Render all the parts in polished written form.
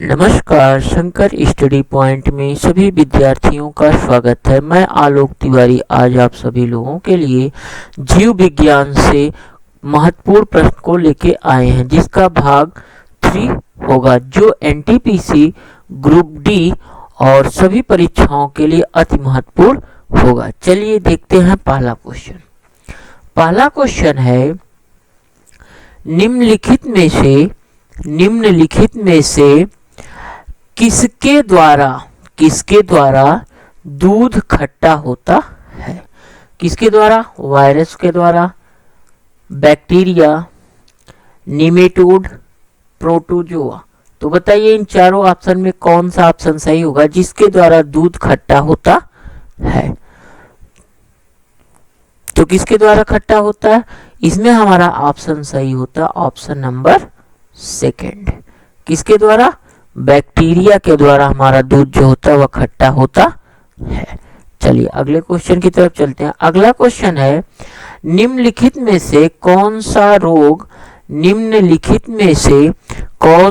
नमस्कार, Shankar study point में सभी विद्यार्थियों का स्वागत है। मैं आलोक तिवारी आज आप सभी लोगों के लिए जीव विज्ञान से महत्वपूर्ण प्रश्न को लेके आए हैं, जिसका भाग 3 होगा, जो एनटीपीसी ग्रुप डी और सभी परीक्षाओं के लिए अति महत्वपूर्ण होगा। चलिए देखते हैं पहला क्वेश्चन। पहला क्वेश्चन है, निम्नलिखित में से किसके द्वारा दूध खट्टा होता है? किसके द्वारा? वायरस के द्वारा, बैक्टीरिया, निमेटोड, प्रोटोजोआ। तो बताइए इन चारों ऑप्शन में कौन सा ऑप्शन सही होगा जिसके द्वारा दूध खट्टा होता है? तो किसके द्वारा खट्टा होता है? इसमें हमारा ऑप्शन सही होता है ऑप्शन नंबर सेकंड। किसके द्वारा? बैक्टीरिया के द्वारा हमारा दूध जो होता है वह खट्टा होता है। चलिए अगले क्वेश्चन की तरफ चलते हैं। अगला क्वेश्चन है, निम्नलिखित में से कौन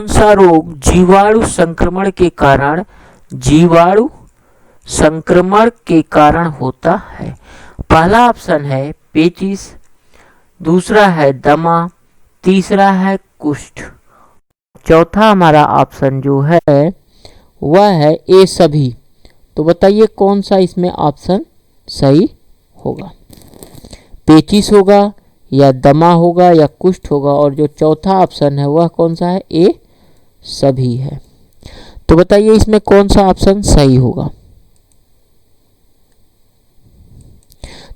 सा रोग जीवाणु संक्रमण के कारण होता है? पहला ऑप्शन है पेचिस, दूसरा है दमा, तीसरा है कुष्ठ, चौथा हमारा ऑप्शन जो है वह है ए सभी। तो बताइए कौन सा इसमें ऑप्शन सही होगा? पेचिस होगा या दमा होगा या कुष्ठ होगा, और जो चौथा ऑप्शन है वह कौन सा है? ए सभी है। तो बताइए इसमें कौन सा ऑप्शन सही होगा?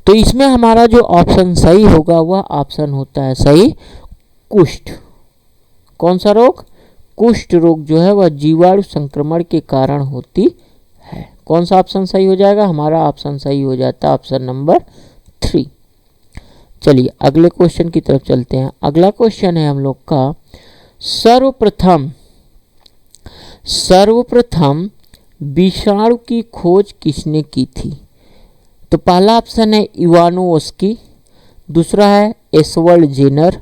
तो इसमें हमारा जो ऑप्शन सही होगा वह ऑप्शन होता है सही कुष्ठ। कौन सा रोग? कुष्ठ रोग जो है वह जीवाणु संक्रमण के कारण होती है। कौन सा ऑप्शन सही हो जाएगा? हमारा ऑप्शन सही हो जाता है ऑप्शन नंबर 3। चलिए अगले क्वेश्चन की तरफ चलते हैं। अगला क्वेश्चन है हम लोग का, सर्वप्रथम विषाणु की खोज किसने की थी? तो पहला ऑप्शन है इवानोवस्की, दूसरा है एसवर्ड जेनर,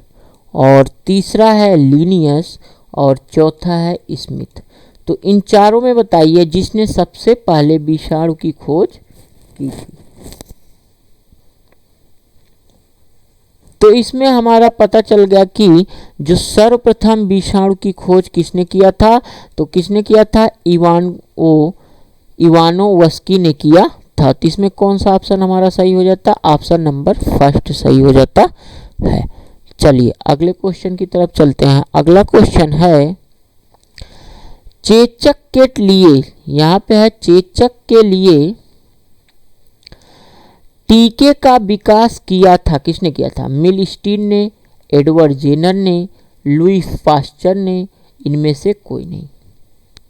और तीसरा है लिनियस, और चौथा है स्मिथ। तो इन चारों में बताइए जिसने सबसे पहले विषाणु की खोज की थी। तो इसमें हमारा पता चल गया कि जो सर्वप्रथम विषाणु की खोज किसने किया था, तो किसने किया था? इवानोवस्की ने किया था। तो इसमें कौन सा ऑप्शन हमारा सही हो जाता? ऑप्शन नंबर फर्स्ट सही हो जाता है। चलिए अगले क्वेश्चन की तरफ चलते हैं। अगला क्वेश्चन है, चेचक के लिए, यहाँ पे है चेचक के लिए टीके का विकास किया था, किसने किया था? मिलस्टीन ने, एडवर्ड जेनर ने, लुई पास्चर ने, इनमें से कोई नहीं।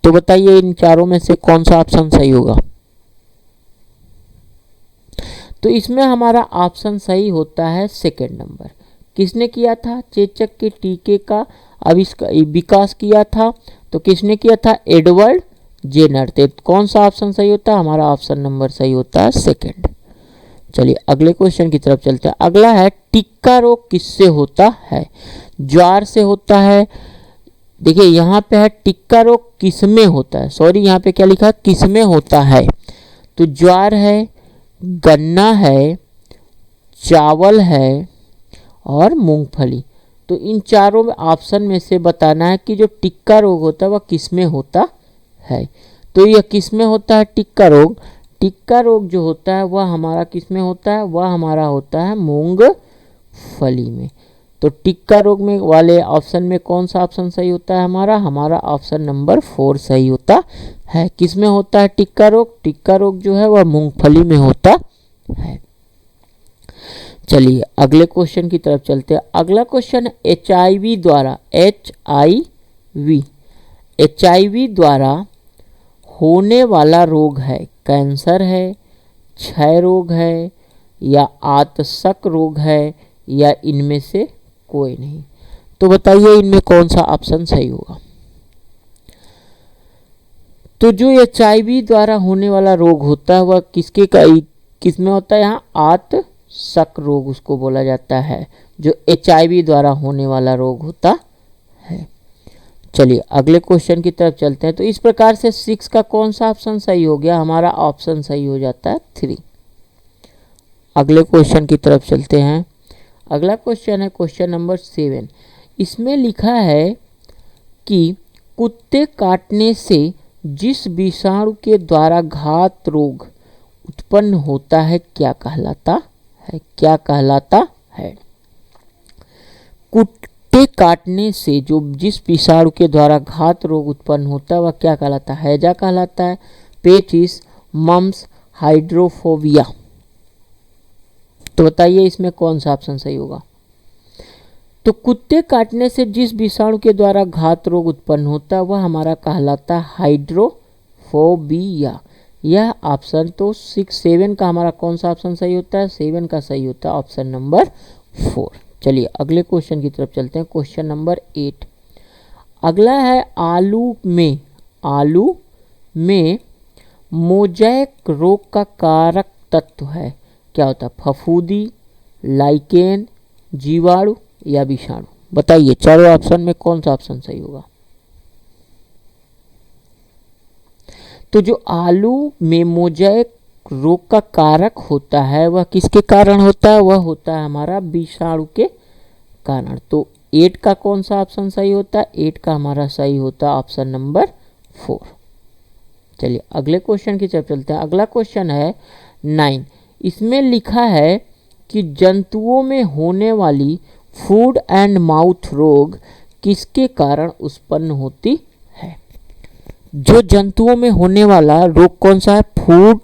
तो बताइए इन चारों में से कौन सा ऑप्शन सही होगा? तो इसमें हमारा ऑप्शन सही होता है सेकंड नंबर। किसने किया था? चेचक के टीके का विकास किया था। तो किसने किया था? Edward Jenner. तो कौन सा ऑप्शन सही होता है? हमारा ऑप्शन नंबर सही होता है सेकंड। चलिए अगले क्वेश्चन की तरफ चलते हैं। अगला है, टिक्का रोग किससे होता है? ज्वार से होता है। देखिए यहाँ पे है टिक्का रोग किसमें होता है, सॉरी यहाँ पे क्या लिखा? किसमें होता है। तो ज्वार है, गन्ना है, चावल है और मूंगफली। तो इन चारों में ऑप्शन में से बताना है कि जो टिक्का रोग होता है वह किस में होता है। तो यह किस में होता है टिक्का रोग? टिक्का रोग जो होता है वह हमारा किस में होता है? वह हमारा होता है मूंगफली में। तो टिक्का रोग में वाले ऑप्शन में कौन सा ऑप्शन सही होता है? हमारा ऑप्शन नंबर 4 सही होता है। किस में होता है टिक्का रोग? टिक्का रोग जो है वह मूंगफली में होता है। चलिए अगले क्वेश्चन की तरफ चलते हैं। अगला क्वेश्चन एचआईवी द्वारा होने वाला रोग है। कैंसर है, क्षय रोग है, या आतशक रोग है, या इनमें से कोई नहीं। तो बताइए इनमें कौन सा ऑप्शन सही होगा? तो जो एचआईवी द्वारा होने वाला रोग होता है वह किस में होता है? यहाँ आतशक रोग उसको बोला जाता है, जो एचआईवी द्वारा होने वाला रोग होता है। चलिए अगले क्वेश्चन की तरफ चलते हैं। तो इस प्रकार से 6 का कौन सा ऑप्शन सही हो गया? हमारा ऑप्शन सही हो जाता है 3। अगले क्वेश्चन की तरफ चलते हैं। अगला क्वेश्चन है क्वेश्चन नंबर 7। इसमें लिखा है कि कुत्ते काटने से जिस विषाणु के द्वारा घात रोग उत्पन्न होता है क्या कहलाता है? क्या कहलाता है? कुत्ते काटने से जो जिस विषाणु के द्वारा घात रोग उत्पन्न होता है वह क्या कहलाता है? हैजा कहलाता है, पेचिस, मम्स, हाइड्रोफोबिया। तो बताइए इसमें कौन सा ऑप्शन सही होगा? तो कुत्ते काटने से जिस विषाणु के द्वारा घात रोग उत्पन्न होता है वह हमारा कहलाता है हाइड्रोफोबिया। यह ऑप्शन तो 7 का हमारा कौन सा ऑप्शन सही होता है? 7 का सही होता है ऑप्शन नंबर 4। चलिए अगले क्वेश्चन की तरफ चलते हैं। क्वेश्चन नंबर 8 अगला है आलू में मोजैक रोग का कारक तत्व है क्या होता है? फफूंदी, लाइकेन, जीवाणु या विषाणु। बताइए चारों ऑप्शन में कौन सा ऑप्शन सही होगा? तो जो आलू में मोजैक रोग का कारक होता है वह किसके कारण होता है? वह होता है हमारा विषाणु के कारण। तो 8 का कौन सा ऑप्शन सही होता है? 8 का हमारा सही होता है ऑप्शन नंबर 4। चलिए अगले क्वेश्चन की तरफ चलते हैं। अगला क्वेश्चन है 9। इसमें लिखा है कि जंतुओं में होने वाली फूड एंड माउथ रोग किसके कारण उत्पन्न होती है? जो जंतुओं में होने वाला रोग कौन सा है? Food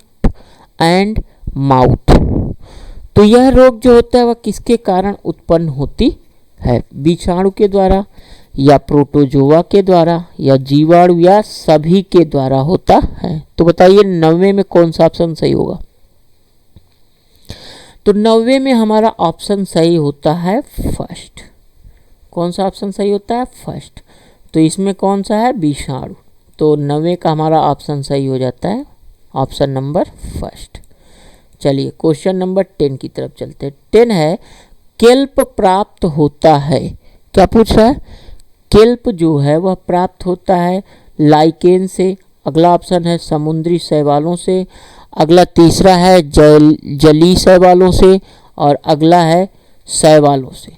and mouth. तो यह रोग जो होता है वह किसके कारण उत्पन्न होती है? विषाणु के द्वारा या प्रोटोजोआ के द्वारा या जीवाणु या सभी के द्वारा होता है। तो बताइए 90 में कौन सा ऑप्शन सही होगा? तो 90 में हमारा ऑप्शन सही होता है फर्स्ट। कौन सा ऑप्शन सही होता है? फर्स्ट। तो इसमें कौन सा है? विषाणु। तो 90 का हमारा ऑप्शन सही हो जाता है ऑप्शन नंबर फर्स्ट। चलिए क्वेश्चन नंबर 10 की तरफ चलते हैं। 10 है केल्प प्राप्त होता है। क्या पूछ रहा है? केल्प जो है वह प्राप्त होता है लाइकेन से। अगला ऑप्शन है समुद्री शैवालों से। अगला तीसरा है जलीय शैवालों से और अगला है शैवालों से।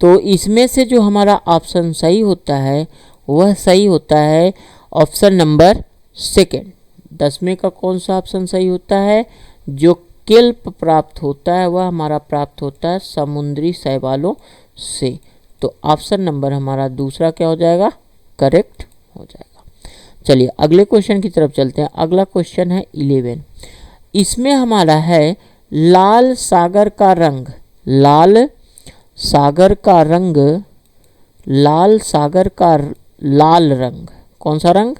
तो इसमें से जो हमारा ऑप्शन सही होता है वह सही होता है ऑप्शन नंबर 2। 10वें का कौन सा ऑप्शन सही होता है? जो केल्प प्राप्त होता है वह हमारा प्राप्त होता है समुद्री शैवालों से। तो ऑप्शन नंबर हमारा दूसरा क्या हो जाएगा? करेक्ट हो जाएगा। चलिए अगले क्वेश्चन की तरफ चलते हैं। अगला क्वेश्चन है 11। इसमें हमारा है लाल सागर का रंग। लाल सागर का लाल रंग कौन सा रंग?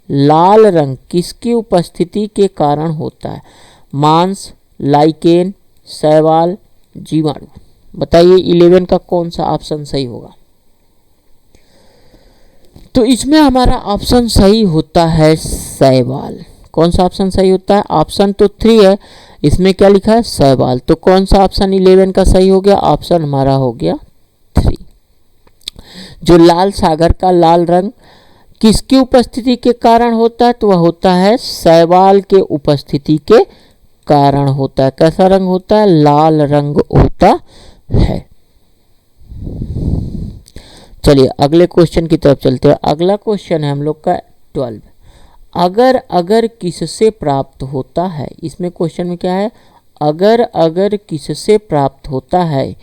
लाल रंग किसकी उपस्थिति के कारण होता है? मांस, लाइकेन, शैवाल, जीवाणु। बताइए 11 का कौन सा ऑप्शन सही होगा? तो इसमें हमारा ऑप्शन सही होता है शैवाल। कौन सा ऑप्शन सही होता है? ऑप्शन तो 3 है, इसमें क्या लिखा है? शैवाल। तो कौन सा ऑप्शन 11 का सही हो गया? ऑप्शन हमारा हो गया 3। जो लाल सागर का लाल रंग किसकी उपस्थिति के कारण होता है? तो वह होता है शैवाल के उपस्थिति के कारण होता है। कैसा रंग होता है? लाल रंग होता है। चलिए अगले क्वेश्चन की तरफ चलते हैं। अगला क्वेश्चन है हम लोग का 12। अगर किससे प्राप्त होता है? इसमें क्वेश्चन में क्या है? अगर किससे प्राप्त होता है?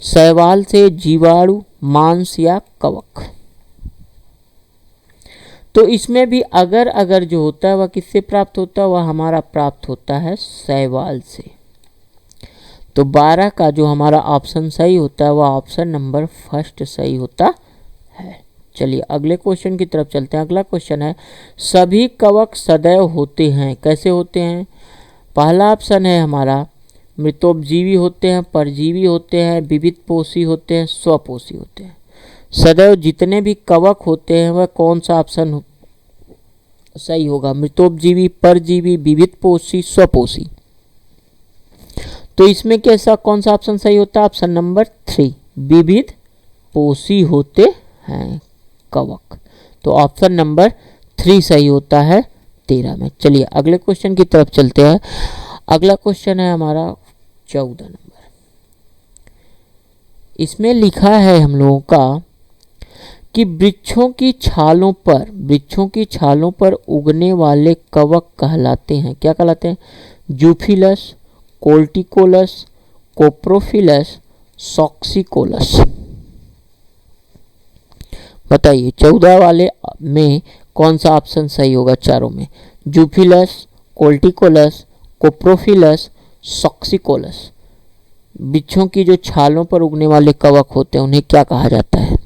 शैवाल से, जीवाणु, मांस या कवक। तो इसमें भी अगर जो होता है वह किससे प्राप्त होता है? वह हमारा प्राप्त होता है शैवाल से। तो 12 का जो हमारा ऑप्शन सही होता है वह ऑप्शन नंबर फर्स्ट सही होता है। चलिए अगले क्वेश्चन की तरफ चलते हैं। अगला क्वेश्चन है सभी कवक सदैव होते हैं। कैसे होते हैं? पहला ऑप्शन है हमारा मृतोपजीवी होते हैं, परजीवी होते हैं, विविधपोषी होते हैं, स्वपोषी होते हैं। सदैव जितने भी कवक होते हैं वह कौन सा ऑप्शन सही होगा? मृतोपजीवी, परजीवी, विविधपोषी, स्वपोषी। तो इसमें कैसा कौन सा ऑप्शन सही होता है? ऑप्शन नंबर 3 विविधपोषी होते हैं। कवक। तो ऑप्शन नंबर 3 सही होता है 13 में। चलिए अगले क्वेश्चन की तरफ चलते हैं। अगला क्वेश्चन है हमारा 14 नंबर। इसमें लिखा है हम लोगों का कि वृक्षों की छालों पर उगने वाले कवक कहलाते हैं, क्या कहलाते हैं? जूफिलस, कोल्टिकोलस, कोप्रोफिलस, सॉक्सिकोलस। बताइए 14 वाले में कौन सा ऑप्शन सही होगा चारों में? जूफिलस, कोल्टिकोलस, कोप्रोफिलस, सॉक्सिकोलस। वृक्षों की जो छालों पर उगने वाले कवक होते हैं उन्हें क्या कहा जाता है?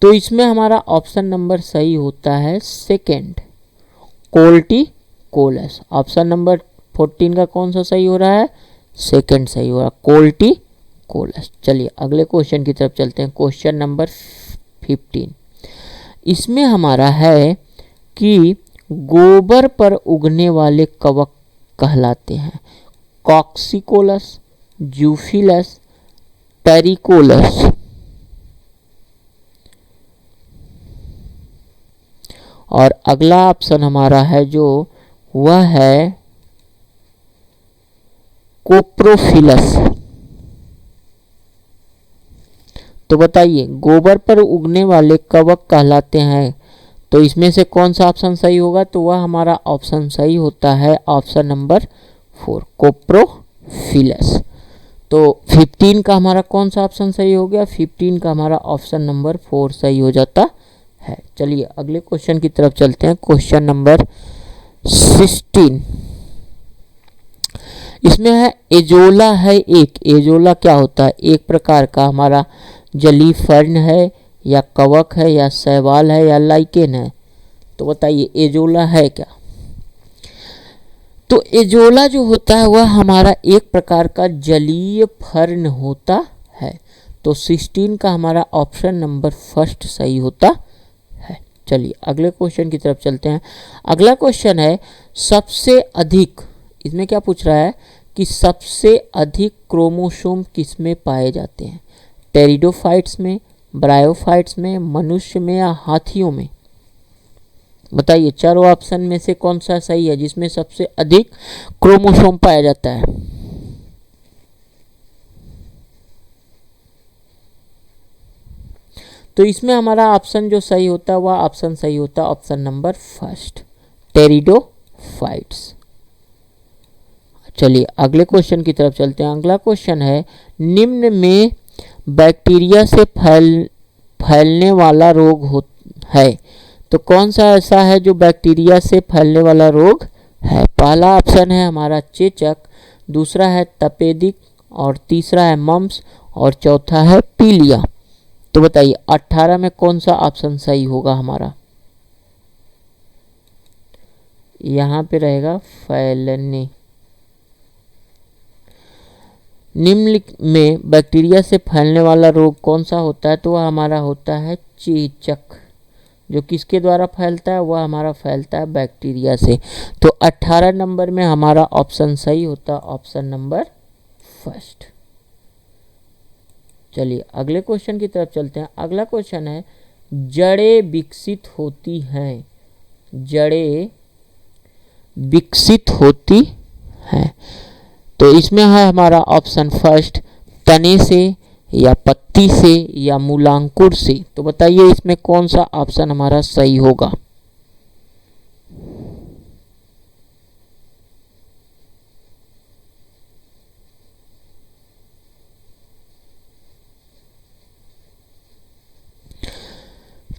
तो इसमें हमारा ऑप्शन नंबर सही होता है सेकंड, कोल्टिकोलस। ऑप्शन नंबर 14 का कौन सा सही हो रहा है? सेकंड सही हो रहा है, कोल्टिकोलस। चलिए अगले क्वेश्चन की तरफ चलते हैं। Question number 15। इसमें हमारा है कि गोबर पर उगने वाले कवक कहलाते हैं कॉक्सिकोलस, जूफिलस, टेरिकोलस। और अगला ऑप्शन हमारा है जो वह है कोप्रोफिलस। तो बताइए गोबर पर उगने वाले कवक कहलाते हैं, तो इसमें से कौन सा ऑप्शन सही होगा? तो वह हमारा ऑप्शन सही होता है ऑप्शन नंबर 4, कोप्रोफिलस। तो 15 का हमारा कौन सा ऑप्शन सही हो गया? 15 का हमारा ऑप्शन नंबर 4 सही हो जाता है। चलिए अगले क्वेश्चन की तरफ चलते हैं। Question number 16। इसमें है एजोला है एक। एजोला क्या होता है? एक प्रकार का हमारा जलीय फर्न है या कवक है या शैवाल है या लाइकेन है? तो बताइए एजोला है क्या? तो एजोला जो होता है वह हमारा एक प्रकार का जलीय फर्न होता है। तो 16 का हमारा ऑप्शन नंबर 1 सही होता है। चलिए अगले क्वेश्चन की तरफ चलते हैं। अगला क्वेश्चन है सबसे अधिक, इसमें क्या पूछ रहा है कि सबसे अधिक क्रोमोसोम किसमें पाए जाते हैं? टेरिडोफाइट्स में, ब्रायोफाइट्स में, मनुष्य में या हाथियों में? बताइए चारों ऑप्शन में से कौन सा सही है जिसमें सबसे अधिक क्रोमोसोम पाया जाता है? तो इसमें हमारा ऑप्शन जो सही होता है वह ऑप्शन सही होता है ऑप्शन नंबर 1, टेरिडोफाइट्स। चलिए अगले क्वेश्चन की तरफ चलते हैं। अगला क्वेश्चन है निम्न में बैक्टीरिया से फैलने वाला रोग है, तो कौन सा ऐसा है जो बैक्टीरिया से फैलने वाला रोग है? पहला ऑप्शन है हमारा चेचक, दूसरा है तपेदिक, और तीसरा है मम्स, और चौथा है पीलिया। तो बताइए 18 में कौन सा ऑप्शन सही होगा हमारा? यहाँ पे रहेगा फैलने। निम्न में बैक्टीरिया से फैलने वाला रोग कौन सा होता है? तो वह हमारा होता है चेचक। जो किसके द्वारा फैलता है? वह हमारा फैलता है बैक्टीरिया से। तो 18 नंबर में हमारा ऑप्शन सही होता है ऑप्शन नंबर 1। चलिए अगले क्वेश्चन की तरफ चलते हैं। अगला क्वेश्चन है जड़ें विकसित होती हैं, जड़ें विकसित होती हैं। तो इसमें है हमारा ऑप्शन 1 तने से या पत्ती से या मूलांकुर से। तो बताइए इसमें कौन सा ऑप्शन हमारा सही होगा?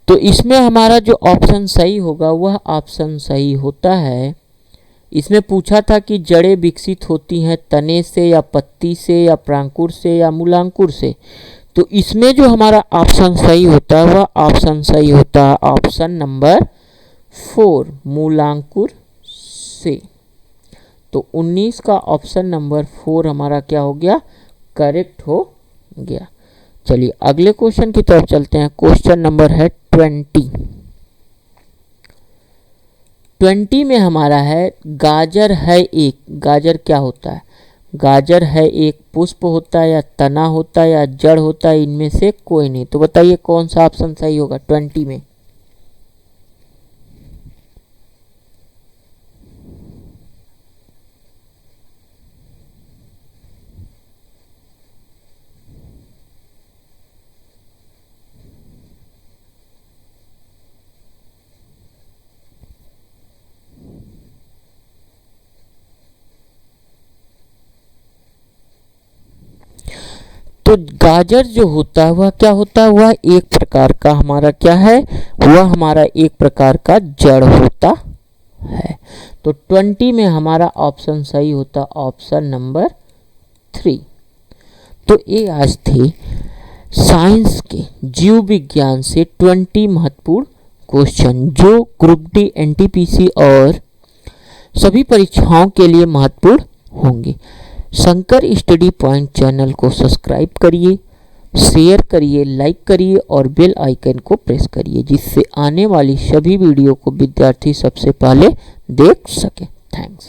तो इसमें हमारा जो ऑप्शन सही होगा वह ऑप्शन सही होता है, इसमें पूछा था कि जड़ें विकसित होती हैं तने से या पत्ती से या प्रांकुर से या मूलांकुर से। तो इसमें जो हमारा ऑप्शन सही होता है वह ऑप्शन सही होता है ऑप्शन नंबर 4 मूलांकुर से। तो 19 का ऑप्शन नंबर 4 हमारा क्या हो गया? करेक्ट हो गया। चलिए अगले क्वेश्चन की तरफ चलते हैं। क्वेश्चन नंबर है 20 में हमारा है गाजर है एक। गाजर क्या होता है? गाजर है एक पुष्प होता है या तना होता है या जड़ होता है, इनमें से कोई नहीं। तो बताइए कौन सा ऑप्शन सही होगा 20 में। तो गाजर जो होता है वह क्या होता है, वह एक प्रकार का हमारा क्या है, वह हमारा एक प्रकार का जड़ होता है। तो 20 में हमारा ऑप्शन सही होता ऑप्शन नंबर 3। तो ये आज थे साइंस के जीव विज्ञान से 20 महत्वपूर्ण क्वेश्चन जो ग्रुप डी, एनटीपीसी और सभी परीक्षाओं के लिए महत्वपूर्ण होंगे। शंकर स्टडी पॉइंट चैनल को सब्सक्राइब करिए, शेयर करिए, लाइक करिए और बेल आइकन को प्रेस करिए, जिससे आने वाली सभी वीडियो को विद्यार्थी सबसे पहले देख सके। थैंक्स।